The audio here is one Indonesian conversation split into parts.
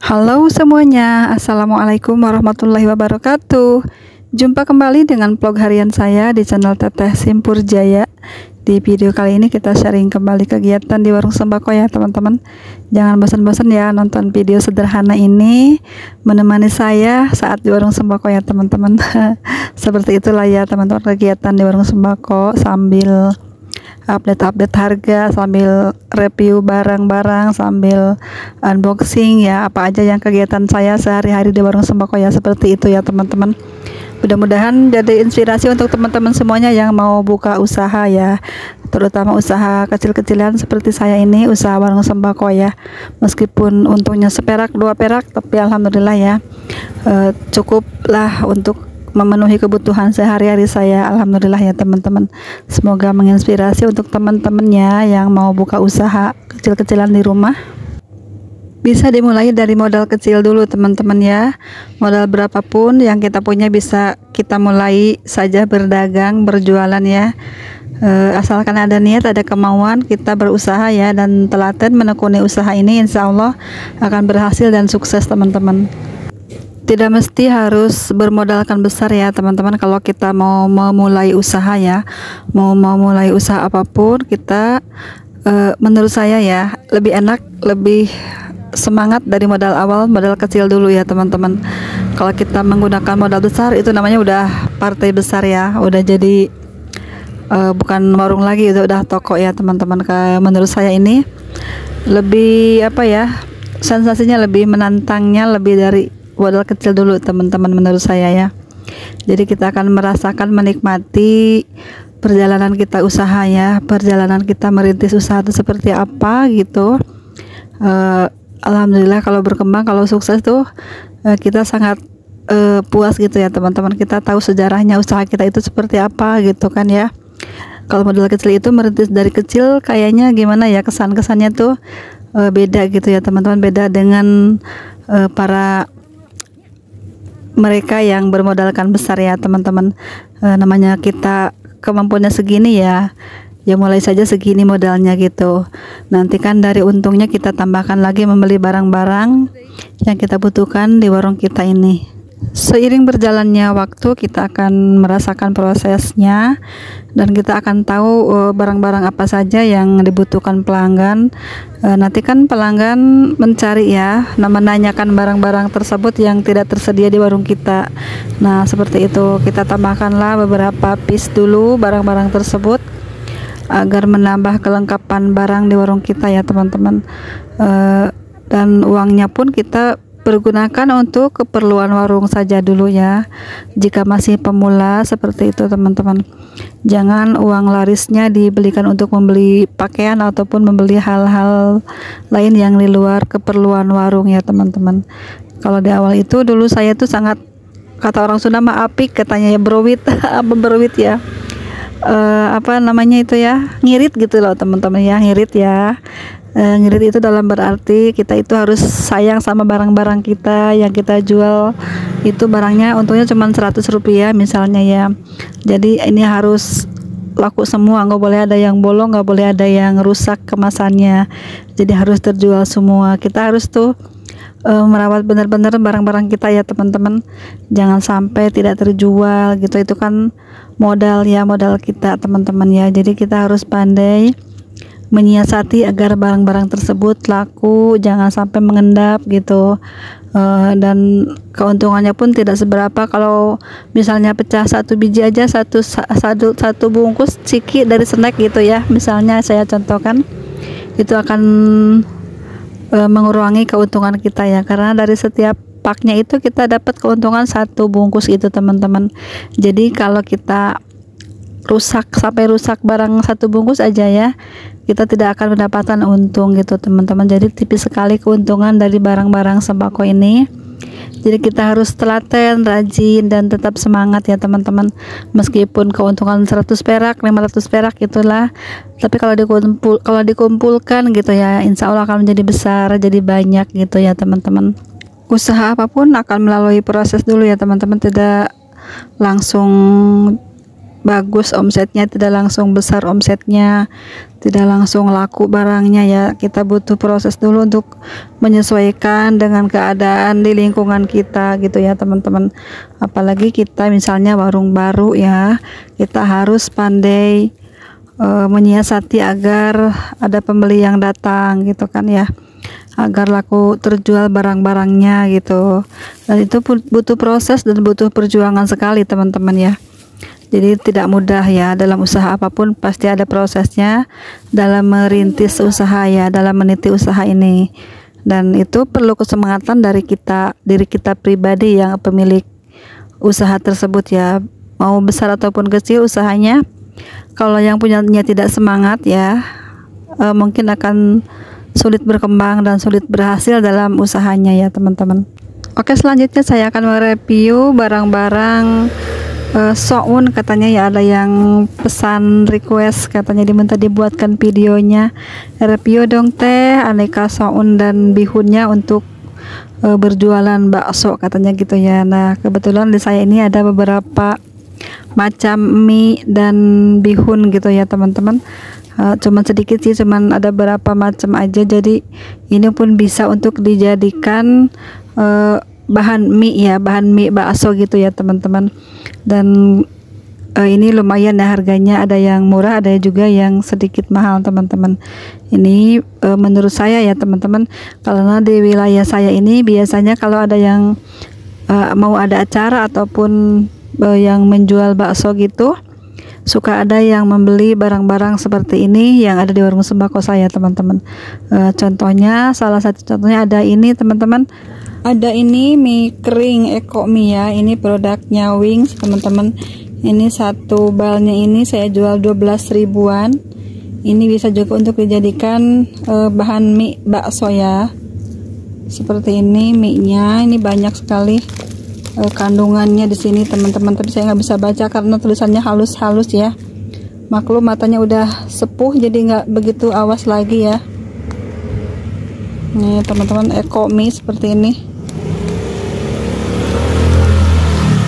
Halo semuanya, Assalamualaikum warahmatullahi wabarakatuh. Jumpa kembali dengan vlog harian saya di channel Teteh Simpur Jaya. Di video kali ini kita sharing kembali kegiatan di warung sembako ya teman-teman. Jangan bosan-bosan ya nonton video sederhana ini, menemani saya saat di warung sembako ya teman-teman. Seperti itulah ya teman-teman kegiatan di warung sembako, sambil update harga, sambil review barang-barang, sambil unboxing ya, apa aja yang kegiatan saya sehari-hari di warung sembako ya, seperti itu ya teman-teman. Mudah-mudahan jadi inspirasi untuk teman-teman semuanya yang mau buka usaha ya, terutama usaha kecil-kecilan seperti saya ini, usaha warung sembako ya. Meskipun untungnya seperak dua perak, tapi alhamdulillah ya, cukuplah untuk memenuhi kebutuhan sehari-hari saya, alhamdulillah ya teman-teman. Semoga menginspirasi untuk teman-temannya yang mau buka usaha kecil-kecilan di rumah. Bisa dimulai dari modal kecil dulu teman-teman ya. Modal berapapun yang kita punya bisa kita mulai saja berdagang, berjualan ya. Asalkan ada niat, ada kemauan, kita berusaha ya, dan telaten menekuni usaha ini, insya Allah akan berhasil dan sukses teman-teman. Tidak mesti harus bermodalkan besar ya teman-teman. Kalau kita mau memulai usaha ya, mau memulai usaha apapun, kita menurut saya ya lebih enak, lebih semangat dari modal awal, modal kecil dulu ya teman-teman. Kalau kita menggunakan modal besar, itu namanya udah partai besar ya, udah jadi bukan warung lagi, itu udah toko ya teman-teman. Menurut saya ini lebih apa ya, sensasinya lebih menantangnya, lebih dari modal kecil dulu teman-teman menurut saya ya. Jadi kita akan merasakan, menikmati perjalanan kita usaha ya, perjalanan kita merintis usaha itu seperti apa gitu. Alhamdulillah kalau berkembang, kalau sukses tuh kita sangat puas gitu ya teman-teman. Kita tahu sejarahnya usaha kita itu seperti apa gitu kan ya. Kalau modal kecil itu, merintis dari kecil, kayaknya gimana ya, kesan-kesannya tuh beda gitu ya teman-teman, beda dengan para mereka yang bermodalkan besar ya teman-teman. Namanya kita kemampuannya segini ya, ya mulai saja segini modalnya gitu. Nanti kan dari untungnya kita tambahkan lagi membeli barang-barang yang kita butuhkan di warung kita ini. Seiring berjalannya waktu, kita akan merasakan prosesnya, dan kita akan tahu barang-barang apa saja yang dibutuhkan pelanggan. Nanti kan pelanggan mencari ya, menanyakan barang-barang tersebut yang tidak tersedia di warung kita. Nah seperti itu, kita tambahkanlah beberapa piece dulu barang-barang tersebut agar menambah kelengkapan barang di warung kita ya teman-teman. Dan uangnya pun kita pergunakan untuk keperluan warung saja dulu ya, jika masih pemula seperti itu teman-teman. Jangan uang larisnya dibelikan untuk membeli pakaian ataupun membeli hal-hal lain yang di luar keperluan warung ya teman-teman. Kalau di awal itu dulu saya tuh sangat, kata orang Sunda mah apik katanya ya, berowit apa berowit ya, apa namanya itu ya, ngirit gitu loh teman-teman ya, ngirit ya. Ngirit itu dalam berarti kita itu harus sayang sama barang-barang kita yang kita jual. Itu barangnya untungnya cuma 100 rupiah misalnya ya, jadi ini harus laku semua, nggak boleh ada yang bolong, nggak boleh ada yang rusak kemasannya, jadi harus terjual semua. Kita harus tuh merawat benar-benar barang-barang kita ya teman-teman, jangan sampai tidak terjual gitu. Itu kan modal ya, modal kita teman-teman ya. Jadi kita harus pandai menyiasati agar barang-barang tersebut laku, jangan sampai mengendap gitu. Dan keuntungannya pun tidak seberapa. Kalau misalnya pecah satu biji aja, satu bungkus ciki dari snack gitu ya, misalnya saya contohkan, itu akan mengurangi keuntungan kita ya, karena dari setiap paknya itu kita dapat keuntungan satu bungkus itu teman-teman. Jadi kalau kita sampai rusak barang satu bungkus aja ya, kita tidak akan mendapatkan untung gitu teman-teman. Jadi tipis sekali keuntungan dari barang-barang sembako ini. Jadi kita harus telaten, rajin, dan tetap semangat ya teman-teman. Meskipun keuntungan 100 perak, 500 perak itulah, tapi kalau dikumpulkan gitu ya, insya Allah akan menjadi besar, jadi banyak gitu ya teman-teman. Usaha apapun akan melalui proses dulu ya teman-teman, tidak langsung bagus omsetnya, tidak langsung besar omsetnya, tidak langsung laku barangnya ya. Kita butuh proses dulu untuk menyesuaikan dengan keadaan di lingkungan kita gitu ya teman-teman. Apalagi kita misalnya warung baru ya, kita harus pandai menyiasati agar ada pembeli yang datang gitu kan ya, agar laku terjual barang-barangnya gitu. Dan itu butuh proses dan butuh perjuangan sekali teman-teman ya. Jadi tidak mudah ya, dalam usaha apapun pasti ada prosesnya dalam merintis usaha ya, dalam meniti usaha ini. Dan itu perlu kesemangatan dari diri kita pribadi yang pemilik usaha tersebut ya, mau besar ataupun kecil usahanya. Kalau yang punyanya tidak semangat ya, mungkin akan sulit berkembang dan sulit berhasil dalam usahanya ya teman-teman. Oke, selanjutnya saya akan mereview barang-barang soun. Katanya ya ada yang pesan request, katanya diminta dibuatkan videonya, review dong teh aneka soun dan bihunnya untuk berjualan bakso katanya gitu ya. Nah kebetulan di saya ini ada beberapa macam mie dan bihun gitu ya teman-teman. Cuman sedikit sih, cuman ada berapa macam aja, jadi ini pun bisa untuk dijadikan bahan mie ya, bahan mie bakso gitu ya teman-teman. Dan ini lumayan ya harganya, ada yang murah ada juga yang sedikit mahal teman-teman. Ini menurut saya ya teman-teman, karena di wilayah saya ini biasanya kalau ada yang mau ada acara ataupun yang menjual bakso gitu, suka ada yang membeli barang-barang seperti ini yang ada di warung sembako saya teman-teman. Contohnya, salah satu contohnya ada ini teman-teman, ada ini mie kering Eko Mie ya, ini produknya Wings teman-teman. Ini satu balnya ini saya jual 12 ribuan. Ini bisa juga untuk dijadikan bahan mie bakso ya, seperti ini mie nya. Ini banyak sekali kandungannya di sini teman-teman, tapi saya nggak bisa baca karena tulisannya halus-halus ya. Maklum matanya udah sepuh jadi nggak begitu awas lagi ya. Nih teman-teman, Eko Mie seperti ini.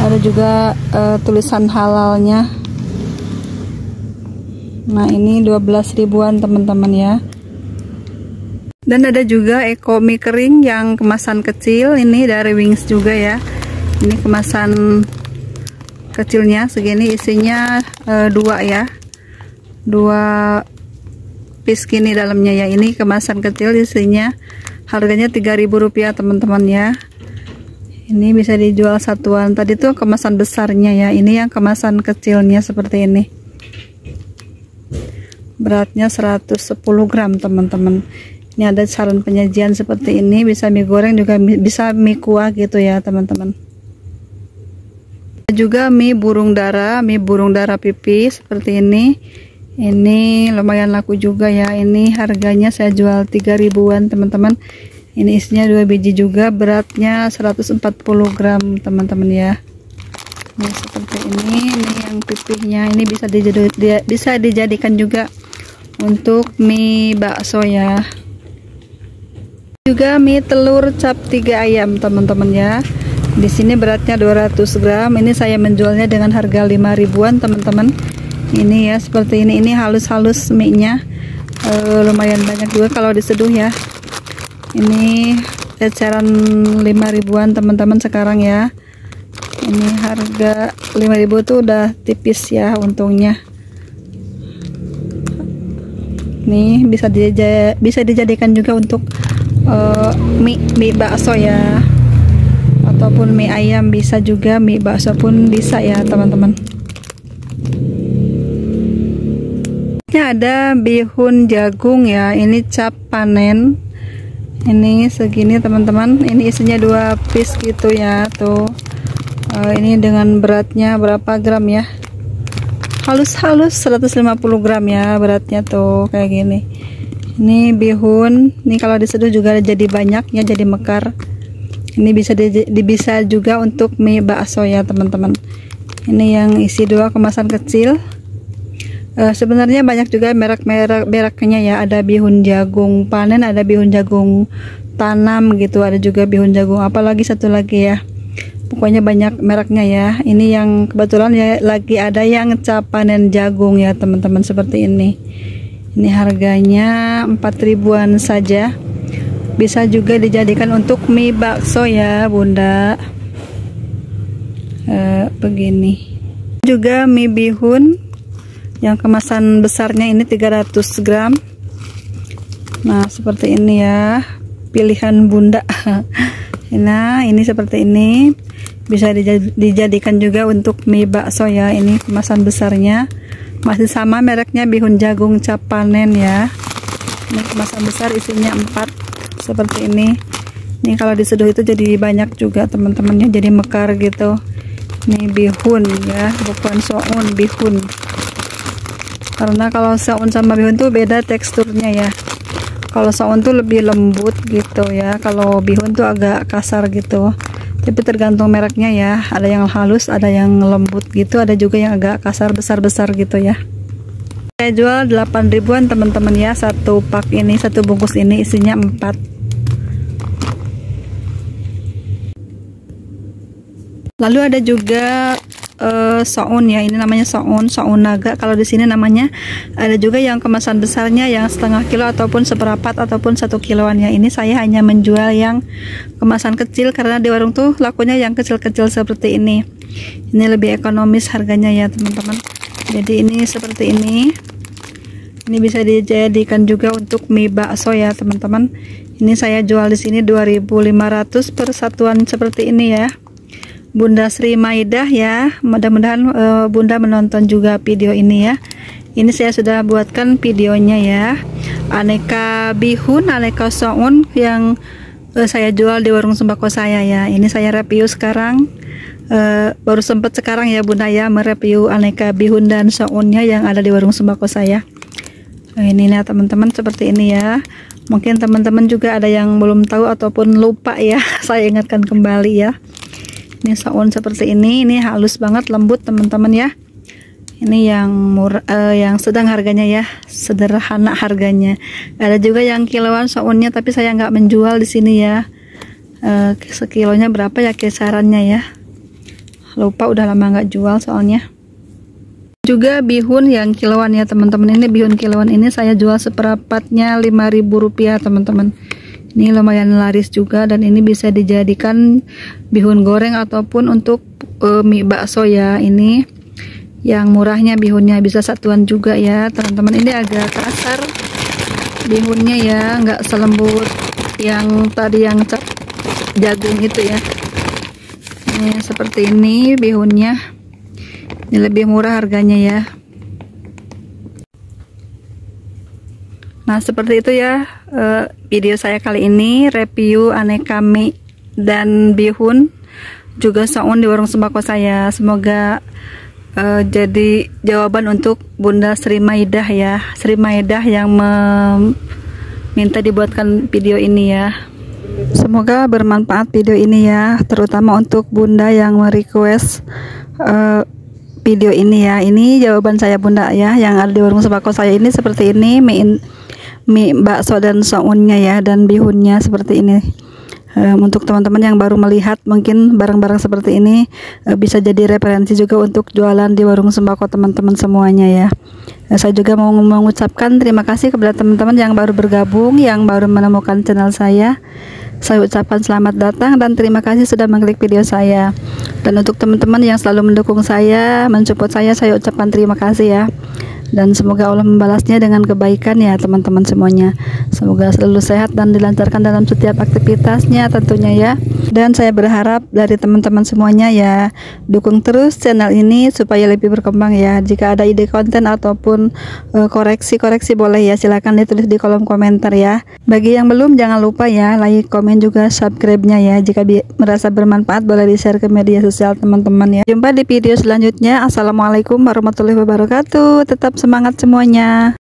Ada juga tulisan halalnya. Nah ini 12 ribuan teman-teman ya. Dan ada juga Eko Mie kering yang kemasan kecil, ini dari Wings juga ya. Ini kemasan kecilnya segini, isinya 2 ya, 2 piece gini dalamnya ya. Ini kemasan kecil, isinya harganya Rp3.000 teman-teman ya. Ini bisa dijual satuan, tadi tuh kemasan besarnya ya, ini yang kemasan kecilnya seperti ini. Beratnya 110 gram teman-teman. Ini ada saran penyajian seperti ini, bisa mie goreng juga bisa mie kuah gitu ya teman-teman. Juga mie burung dara pipih seperti ini. Ini lumayan laku juga ya. Ini harganya saya jual 3 ribuan teman-teman. Ini isinya 2 biji juga, beratnya 140 gram teman-teman ya. Ini seperti ini yang pipihnya. Ini bisa dijadikan juga untuk mie bakso ya. Juga mie telur cap 3 ayam teman-teman ya. Di sini beratnya 200 gram. Ini saya menjualnya dengan harga 5 ribuan teman-teman. Ini ya seperti ini. Ini halus-halus mie-nya. Lumayan banyak juga kalau diseduh ya. Ini eceran 5 ribuan teman-teman sekarang ya. Ini harga 5.000 tuh udah tipis ya untungnya. Nih bisa dijadikan juga untuk mie bakso ya, ataupun mie ayam bisa juga, mie bakso pun bisa ya teman-teman. Ini ada bihun jagung ya, ini cap panen. Ini segini teman-teman, ini isinya 2 piece gitu ya tuh. Ini dengan beratnya berapa gram ya, halus-halus 150 gram ya beratnya tuh kayak gini. Ini bihun, ini kalau diseduh juga jadi banyak ya, jadi mekar. Ini bisa juga untuk mie bakso ya teman-teman. Ini yang isi 2 kemasan kecil. Sebenarnya banyak juga mereknya ya, ada bihun jagung panen, ada bihun jagung tanam gitu, ada juga bihun jagung apalagi satu lagi ya, pokoknya banyak mereknya ya. Ini yang kebetulan ya lagi ada yang cap panen jagung ya teman-teman, seperti ini. Ini harganya 4 ribuan saja. Bisa juga dijadikan untuk mie bakso ya Bunda. Begini. Juga mie bihun yang kemasan besarnya ini 300 gram. Nah seperti ini ya, pilihan Bunda. Nah ini seperti ini, bisa dijadikan juga untuk mie bakso ya. Ini kemasan besarnya masih sama mereknya, bihun jagung cap panen ya. Ini kemasan besar isinya 4 seperti ini. Ini kalau diseduh itu jadi banyak juga teman-temannya, jadi mekar gitu. Ini bihun ya, bukan soun, bihun. Karena kalau soun sama bihun tuh beda teksturnya ya. Kalau soun tuh lebih lembut gitu ya, kalau bihun tuh agak kasar gitu. Tapi tergantung mereknya ya, ada yang halus, ada yang lembut gitu, ada juga yang agak kasar, besar-besar gitu ya. Saya jual 8 ribuan teman-teman ya, satu pak ini, satu bungkus ini isinya 4. Lalu ada juga soun ya, ini namanya soun naga. Kalau di sini namanya, ada juga yang kemasan besarnya yang setengah kilo ataupun seperempat ataupun 1 kiloan ya. Ini saya hanya menjual yang kemasan kecil karena di warung tuh lakunya yang kecil-kecil seperti ini. Ini lebih ekonomis harganya ya teman-teman. Jadi ini seperti ini. Ini bisa dijadikan juga untuk mie bakso ya teman-teman. Ini saya jual di sini 2.500 per satuan seperti ini ya. Bunda Sri Maidah ya, mudah-mudahan Bunda menonton juga video ini ya. Ini saya sudah buatkan videonya ya, aneka bihun, aneka soun yang saya jual di warung sembako saya ya. Ini saya review sekarang, baru sempat sekarang ya Bunda ya mereview aneka bihun dan sounnya yang ada di warung sembako saya. Ini ya teman-teman, seperti ini ya. Mungkin teman-teman juga ada yang belum tahu ataupun lupa ya, saya ingatkan kembali ya. Ini soun seperti ini halus banget, lembut teman-teman ya. Ini yang murah, yang sedang harganya ya, sederhana harganya. Ada juga yang kiloan sounnya, tapi saya nggak menjual di sini ya. Sekilonya berapa ya kisarannya ya? Lupa, udah lama nggak jual soalnya. Juga bihun yang kiloan ya teman-teman. Ini bihun kiloan ini saya jual seperempatnya 5.000 rupiah teman-teman. Ini lumayan laris juga, dan ini bisa dijadikan bihun goreng ataupun untuk mie bakso ya. Ini yang murahnya bihunnya, bisa satuan juga ya teman-teman. Ini agak kasar bihunnya ya, nggak selembut yang tadi yang cap jagung itu ya. Ini seperti ini bihunnya. Ini lebih murah harganya ya. Nah seperti itu ya video saya kali ini, review aneka mie dan bihun juga soun di warung sembako saya. Semoga jadi jawaban untuk Bunda Sri Maidah ya, Sri Maidah yang minta dibuatkan video ini ya. Semoga bermanfaat video ini ya, terutama untuk Bunda yang merequest video ini ya. Ini jawaban saya Bunda ya, yang ada di warung sembako saya ini seperti ini, mie bakso dan sounnya ya, dan bihunnya seperti ini. Untuk teman-teman yang baru melihat, mungkin barang-barang seperti ini bisa jadi referensi juga untuk jualan di warung sembako teman-teman semuanya ya. Saya juga mau mengucapkan terima kasih kepada teman-teman yang baru bergabung, yang baru menemukan channel saya. Saya ucapkan selamat datang dan terima kasih sudah mengklik video saya. Dan untuk teman-teman yang selalu mendukung saya, mensupport saya ucapkan terima kasih ya. Dan semoga Allah membalasnya dengan kebaikan ya teman-teman semuanya. Semoga selalu sehat dan dilancarkan dalam setiap aktivitasnya tentunya ya. Dan saya berharap dari teman-teman semuanya ya, dukung terus channel ini supaya lebih berkembang ya. Jika ada ide konten ataupun koreksi-koreksi boleh ya, silahkan ditulis di kolom komentar ya. Bagi yang belum, jangan lupa ya like, komen juga subscribe-nya ya. Jika merasa bermanfaat boleh di share ke media sosial teman-teman ya. Jumpa di video selanjutnya. Assalamualaikum warahmatullahi wabarakatuh. Tetap semangat semuanya.